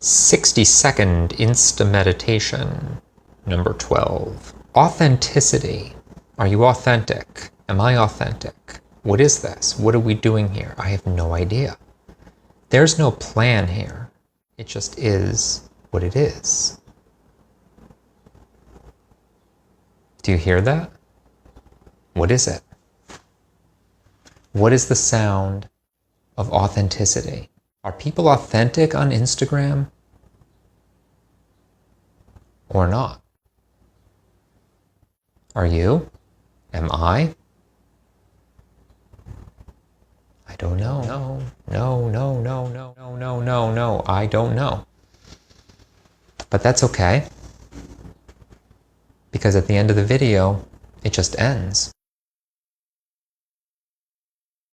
60-second Insta meditation, number 12. Authenticity. Are you authentic? Am I authentic? What is this? What are we doing here? I have no idea. There's no plan here. It just is what it is. Do you hear that? What is it? What is the sound of authenticity? Are people authentic on Instagram or not? Are you? Am I? I don't know. No. I don't know. But that's okay. Because at the end of the video, it just ends.